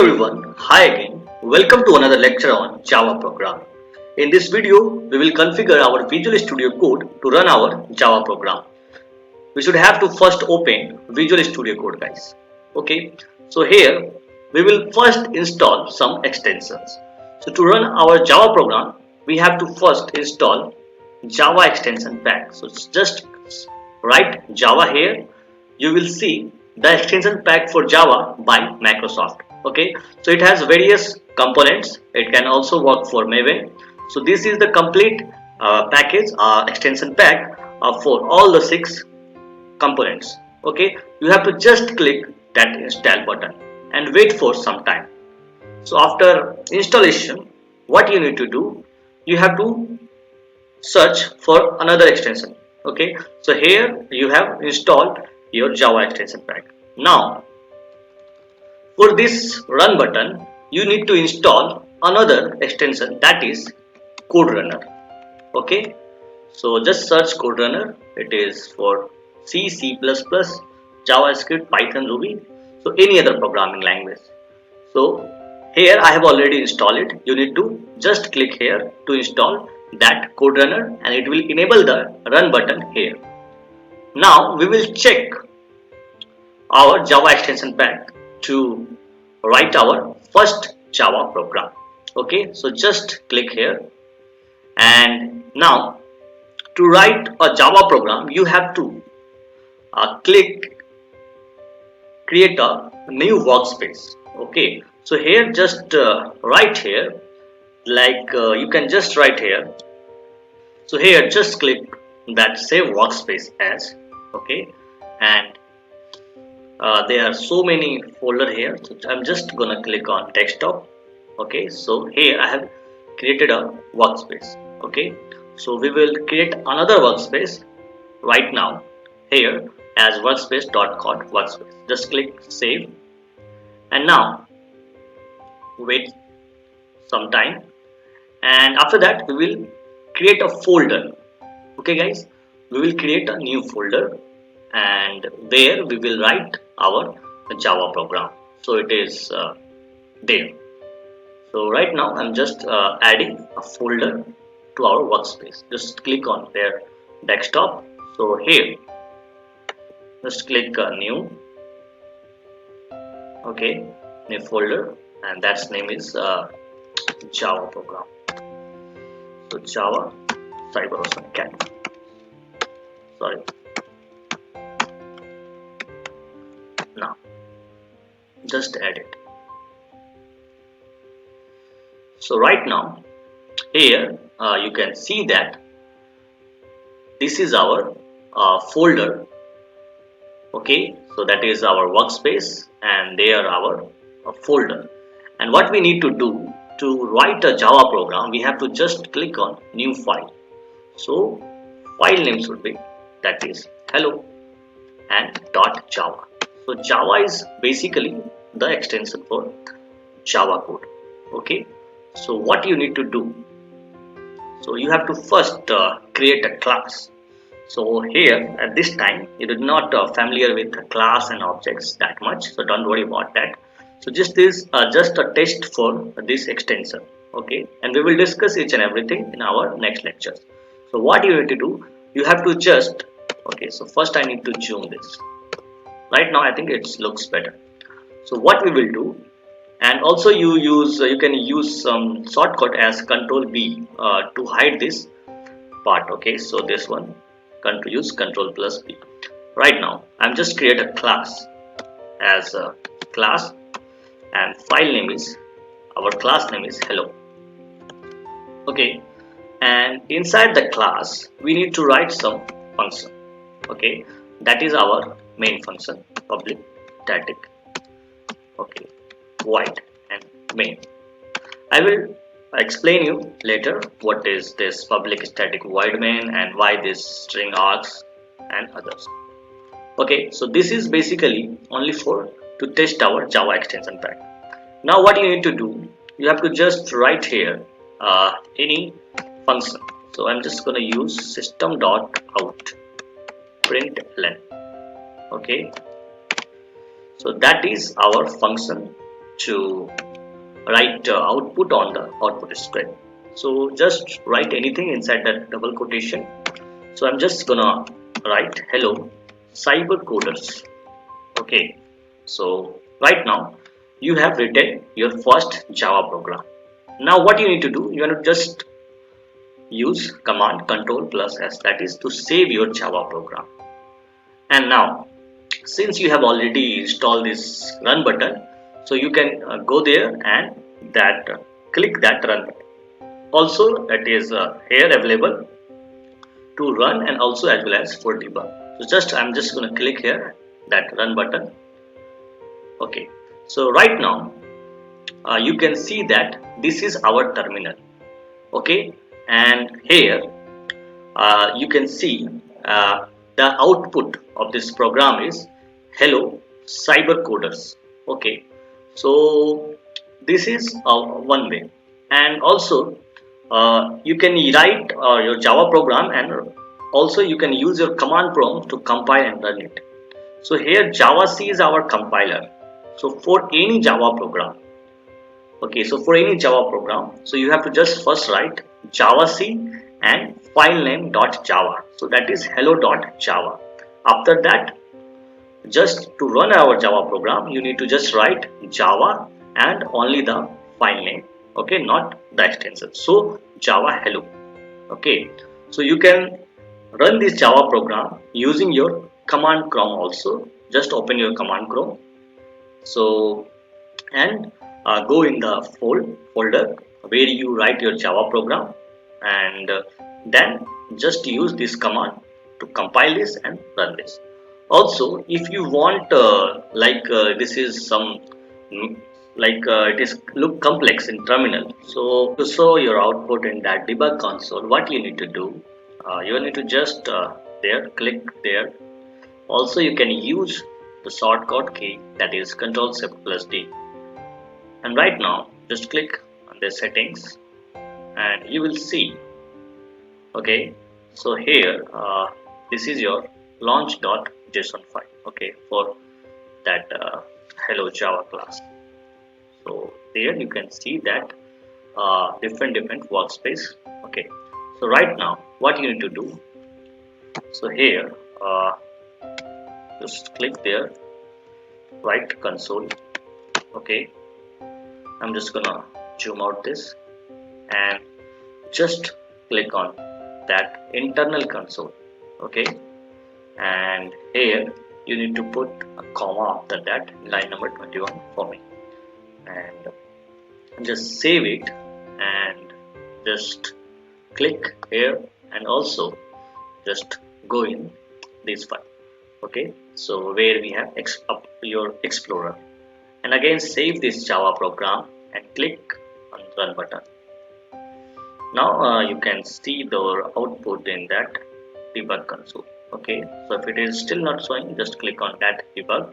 Everyone, hi again. Welcome to another lecture on Java program. In this video, we will configure our Visual Studio Code to run our Java program. We should have to first open Visual Studio Code, guys. Okay, so here we will first install some extensions. So to run our Java program, we have to first install Java extension pack. So just write Java here. You will see the extension pack for Java by Microsoft. Okay, so it has various components. It can also work for Maven. So this is the complete package extension pack for all the 6 components. Okay, you have to just click that install button and wait for some time. So after installation, what you need to do, you have to search for another extension. Okay, so here you have installed your Java extension pack. Now for this run button, you need to install another extension, that is code runner. Okay, so just search code runner. It is for C, C++, JavaScript, Python, Ruby, so any other programming language. So here I have already installed it. You need to just click here to install that code runner and it will enable the run button here. Now we will check our Java extension pack to write our first Java program. Okay, so just click here, and now to write a Java program you have to click create a new workspace. Okay, so here just write here, like you can just write here. So here just click that save workspace as. Okay, and there are so many folder here, so I'm just gonna click on desktop. Okay, so here I have created a workspace. Okay, so we will create another workspace right now here as workspace.code workspace. Just click save, and now wait some time, and after that we will create a folder. Okay guys, we will create a new folder and there we will write our Java program. So it is there. So right now I'm just adding a folder to our workspace. Just click on their desktop. So here just click new. Okay, new folder, and that's name is Java program. So Java Cyber Academy. Sorry. Now just add it. So right now here you can see that this is our folder. Okay, so that is our workspace and there our folder, and what we need to do to write a Java program, we have to just click on new file. So file name should be, that is hello and .java. So Java is basically the extension for Java code. Okay, so what you need to do, so you have to first create a class. So here at this time you are not familiar with class and objects that much, so don't worry about that. So just is just a test for this extension. Okay, and we will discuss each and everything in our next lectures. So what you need to do, you have to just, okay, so first I need to zoom this. Right now I think it looks better. So what we will do, and also you can use some shortcut as Control B to hide this part. Okay, so this one, use Control plus B. Right now I'm just create a class as a class, and file name is, our class name is hello. Okay, and inside the class we need to write some function. Okay, that is our main function, public static, okay, void and main. I will explain you later what is this public static void main and why this string args and others. Okay, so this is basically only for to test our Java extension pack. Now what you need to do, you have to just write here any function. So I'm just going to use system.out println. Okay, so that is our function to write output on the output screen. So just write anything inside that double quotation. So I'm just gonna write hello cyber coders. Okay, so right now you have written your first Java program. Now what you need to do, you want to just use command control plus s, that is to save your Java program. And now since you have already installed this run button, so you can go there and that click that run button. Also that is here available to run and also as well as for debug. So I'm just going to click here that run button. Okay, so right now you can see that this is our terminal. Okay, and here you can see the output of this program is hello cyber coders. Okay, so this is one way, and also you can write your Java program, and also you can use your command prompt to compile and run it. So here Java C is our compiler. So for any Java program, okay, so for any Java program, so you have to just first write Java C and file name .java. So that is hello.java. After that, just to run our Java program, you need to just write Java and only the file name. Okay, not the extension. So Java hello. Okay, so you can run this Java program using your command Chrome also. Just open your command Chrome. So and go in the folder where you write your Java program, and then just use this command to compile this and run this. Also if you want this is some it is look complex in terminal, so to show your output in that debug console, what you need to do, you need to just there click there. Also you can use the shortcut key, that is Ctrl Shift plus D. And right now just click on the settings and you will see, okay, so here this is your launch.json file, okay, for that hello Java class. So there you can see that different workspace. Okay, so right now what you need to do, so here just click there, write console. Okay, I'm just gonna zoom out this and just click on that internal console. Okay, and here you need to put a comma after that, line number 21 for me, and just save it and just click here, and also just go in this file. Okay, so where we have up your explorer, and again save this Java program and click on run button. Now you can see the output in that debug console. Okay, so if it is still not showing, just click on that debug.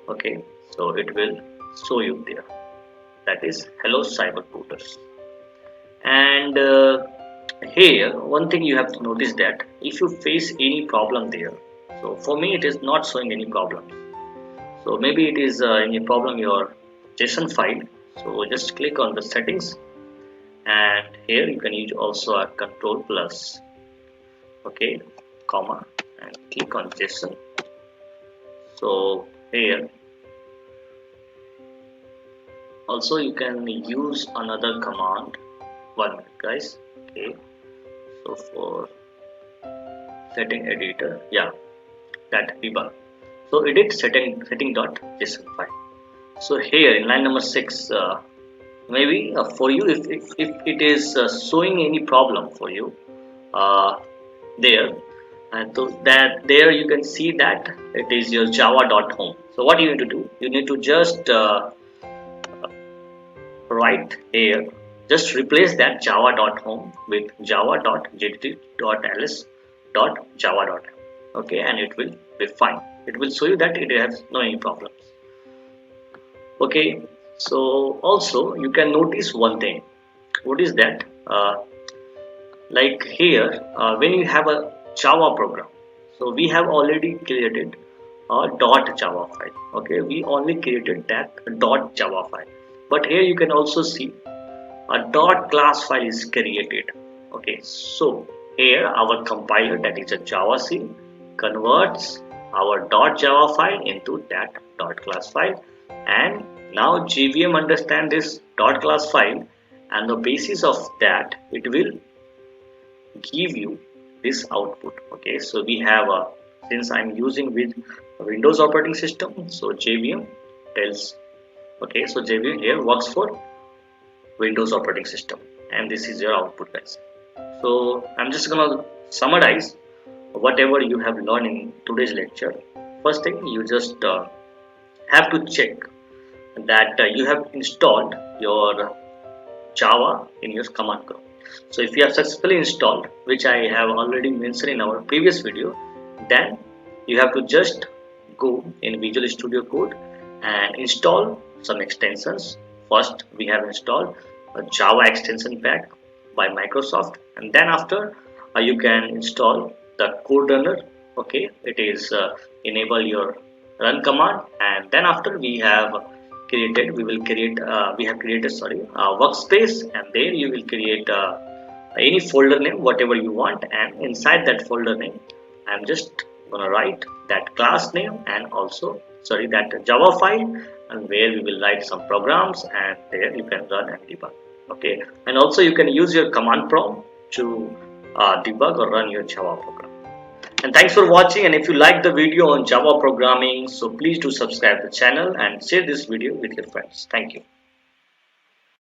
Okay, so it will show you there, that is hello cyber coders. And here one thing you have to notice, that if you face any problem there, so for me it is not showing any problem, so maybe it is any problem your JSON file. So just click on the settings, and here you can use also a control plus, okay, comma, and click on JSON. So here also you can use another command. One minute guys. Okay, so for setting editor, yeah, that debug, so edit setting.json file. So here in line number 6, maybe for you, if it is showing any problem for you there, and so that there you can see that it is your java.home. So what you need to do, you need to just write here, just replace that java.home with java.gdt.ls.java.home. Okay, and it will be fine. It will show you that it has no any problems. Okay, so also you can notice one thing. What is that? Like here when you have a Java program, so we have already created a .java file. Okay, we only created that .java file, but here you can also see a .class file is created. Okay, so here our compiler, that is a Javac, converts our .java file into that .class file, and now JVM understand this .class file, and the basis of that it will give you this output. Okay, so we have a, since I'm using with Windows operating system, so JVM tells, okay, so JVM here works for Windows operating system, and this is your output, guys. So I'm just gonna summarize whatever you have learned in today's lecture. First thing, you just have to check that you have installed your Java in your command prompt. So if you have successfully installed, which I have already mentioned in our previous video, then you have to just go in Visual Studio Code and install some extensions. First, we have installed a Java extension pack by Microsoft, and then after you can install the code runner. Okay, it is enable your run command, and then after we have created, sorry, a workspace, and there you will create any folder name whatever you want, and inside that folder name I'm just gonna write that class name and also, sorry, that Java file, and where we will write some programs, and there you can run and debug. Okay, and also you can use your command prompt to debug or run your Java program. And thanks for watching, and if you like the video on Java programming, so please do subscribe the channel and share this video with your friends. Thank you.